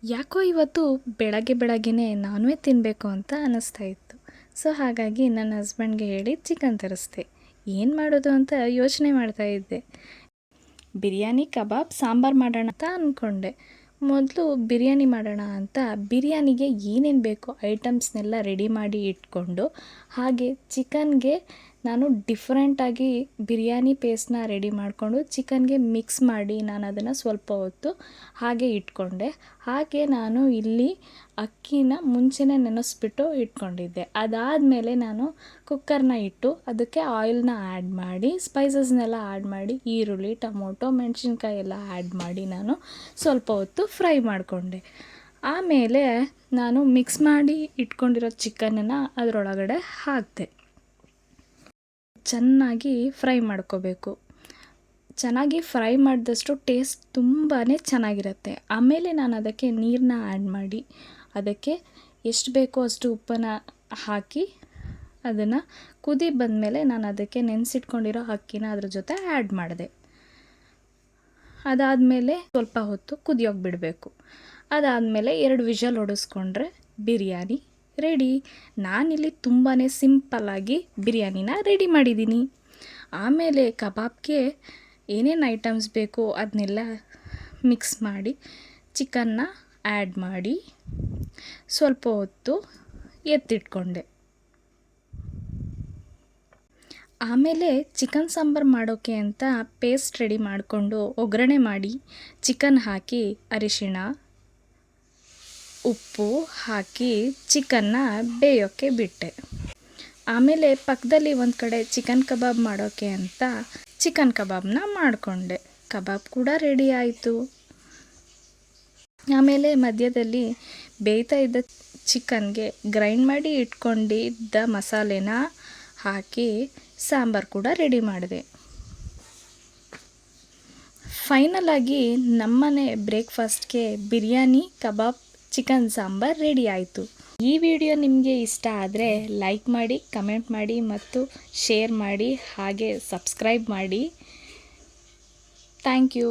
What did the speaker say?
ಯಾಕೋ ಇವತ್ತು ಬೆಳಗ್ಗೆ ಬೆಳಗ್ಗೆನೇ ನಾನ್ ವೆಜ್ ತಿನ್ನಬೇಕು ಅಂತ ಅನ್ನಿಸ್ತಾ ಇತ್ತು. ಸೊ ಹಾಗಾಗಿ ನನ್ನ ಹಸ್ಬೆಂಡ್ಗೆ ಹೇಳಿ ಚಿಕನ್ ತರಿಸ್ದೆ. ಏನು ಮಾಡೋದು ಅಂತ ಯೋಚನೆ ಮಾಡ್ತಾ ಇದ್ದೆ. ಬಿರಿಯಾನಿ, ಕಬಾಬ್, ಸಾಂಬಾರು ಮಾಡೋಣ ಅಂತ ಅಂದ್ಕೊಂಡೆ. ಮೊದಲು ಬಿರಿಯಾನಿ ಮಾಡೋಣ ಅಂತ ಬಿರಿಯಾನಿಗೆ ಏನೇನು ಬೇಕೋ ಐಟಮ್ಸ್ನೆಲ್ಲ ರೆಡಿ ಮಾಡಿ ಇಟ್ಕೊಂಡು, ಹಾಗೆ ಚಿಕನ್ಗೆ ನಾನು ಡಿಫ್ರೆಂಟಾಗಿ ಬಿರಿಯಾನಿ ಪೇಸ್ಟ್ನ ರೆಡಿ ಮಾಡಿಕೊಂಡು ಚಿಕನ್ಗೆ ಮಿಕ್ಸ್ ಮಾಡಿ ನಾನು ಅದನ್ನು ಸ್ವಲ್ಪ ಹೊತ್ತು ಹಾಗೆ ಇಟ್ಕೊಂಡೆ. ಹಾಗೆ ನಾನು ಇಲ್ಲಿ ಅಕ್ಕಿನ ಮುಂಚೆನೇ ನೆನೆಸ್ಬಿಟ್ಟು ಇಟ್ಕೊಂಡಿದ್ದೆ. ಅದಾದಮೇಲೆ ನಾನು ಕುಕ್ಕರ್ನ ಇಟ್ಟು ಅದಕ್ಕೆ ಆಯಿಲ್ನ ಆ್ಯಡ್ ಮಾಡಿ, ಸ್ಪೈಸಸ್ನೆಲ್ಲ ಆ್ಯಡ್ ಮಾಡಿ, ಈರುಳ್ಳಿ, ಟೊಮೊಟೊ, ಮೆಣಸಿನ್ಕಾಯಿ ಎಲ್ಲ ಆ್ಯಡ್ ಮಾಡಿ ನಾನು ಸ್ವಲ್ಪ ಹೊತ್ತು ಫ್ರೈ ಮಾಡಿಕೊಂಡೆ. ಆಮೇಲೆ ನಾನು ಮಿಕ್ಸ್ ಮಾಡಿ ಇಟ್ಕೊಂಡಿರೋ ಚಿಕನನ್ನು ಅದರೊಳಗಡೆ ಹಾಕಿದೆ. ಚೆನ್ನಾಗಿ ಫ್ರೈ ಮಾಡ್ಕೋಬೇಕು. ಚೆನ್ನಾಗಿ ಫ್ರೈ ಮಾಡಿದಷ್ಟು ಟೇಸ್ಟ್ ತುಂಬಾ ಚೆನ್ನಾಗಿರುತ್ತೆ. ಆಮೇಲೆ ನಾನು ಅದಕ್ಕೆ ನೀರನ್ನ ಆ್ಯಡ್ ಮಾಡಿ ಅದಕ್ಕೆ ಎಷ್ಟು ಬೇಕೋ ಅಷ್ಟು ಉಪ್ಪನ್ನು ಹಾಕಿ ಅದನ್ನು ಕುದಿ ಬಂದಮೇಲೆ ನಾನು ಅದಕ್ಕೆ ನೆನೆಸಿಟ್ಕೊಂಡಿರೋ ಅಕ್ಕಿನ ಅದ್ರ ಜೊತೆ ಆ್ಯಡ್ ಮಾಡಿದೆ. ಅದಾದಮೇಲೆ ಸ್ವಲ್ಪ ಹೊತ್ತು ಕುದಿಯೋಕೆ ಬಿಡಬೇಕು. ಅದಾದಮೇಲೆ 2 ವಿಷಲ್ ಹೊಡೆಸ್ಕೊಂಡ್ರೆ ಬಿರಿಯಾನಿ ರೆಡಿ. ನಾನಿಲ್ಲಿ ತುಂಬಾ ಸಿಂಪಲ್ಲಾಗಿ ಬಿರಿಯಾನಿನ ರೆಡಿ ಮಾಡಿದ್ದೀನಿ. ಆಮೇಲೆ ಕಬಾಬ್ಗೆ ಏನೇನು ಐಟಮ್ಸ್ ಬೇಕು ಅದನ್ನೆಲ್ಲ ಮಿಕ್ಸ್ ಮಾಡಿ ಚಿಕನ್ನ ಆ್ಯಡ್ ಮಾಡಿ ಸ್ವಲ್ಪ ಹೊತ್ತು ಎತ್ತಿಟ್ಕೊಂಡೆ. ಆಮೇಲೆ ಚಿಕನ್ ಸಾಂಬಾರು ಮಾಡೋಕ್ಕೆ ಅಂತ ಪೇಸ್ಟ್ ರೆಡಿ ಮಾಡಿಕೊಂಡು ಒಗ್ಗರಣೆ ಮಾಡಿ ಚಿಕನ್ ಹಾಕಿ ಅರಿಶಿಣ, ಉಪ್ಪು ಹಾಕಿ ಚಿಕನ್ನ ಬೇಯೋಕ್ಕೆ ಬಿಟ್ಟೆ. ಆಮೇಲೆ ಪಕ್ಕದಲ್ಲಿ ಒಂದು ಕಡೆ ಚಿಕನ್ ಕಬಾಬ್ ಮಾಡೋಕ್ಕೆ ಅಂತ ಚಿಕನ್ ಕಬಾಬ್ನ ಮಾಡಿಕೊಂಡೆ. ಕಬಾಬ್ ಕೂಡ ರೆಡಿ ಆಯಿತು. ಆಮೇಲೆ ಮಧ್ಯದಲ್ಲಿ ಬೇಯ್ತಾ ಇದ್ದ ಚಿಕನ್ಗೆ ಗ್ರೈಂಡ್ ಮಾಡಿ ಇಟ್ಕೊಂಡಿದ್ದ ಮಸಾಲೆನ ಹಾಕಿ ಸಾಂಬಾರು ಕೂಡ ರೆಡಿ ಮಾಡಿದೆ. ಫೈನಲಾಗಿ ನಮ್ಮನೆ ಬ್ರೇಕ್ಫಾಸ್ಟ್ಗೆ ಬಿರಿಯಾನಿ, ಕಬಾಬ್, ಚಿಕನ್ ಸಾಂಬಾರು ರೆಡಿ ಆಯಿತು. ಈ ವಿಡಿಯೋ ನಿಮಗೆ ಇಷ್ಟ ಆದರೆ ಲೈಕ್ ಮಾಡಿ, ಕಮೆಂಟ್ ಮಾಡಿ ಮತ್ತು ಶೇರ್ ಮಾಡಿ, ಹಾಗೆ ಸಬ್ಸ್ಕ್ರೈಬ್ ಮಾಡಿ. Thank you.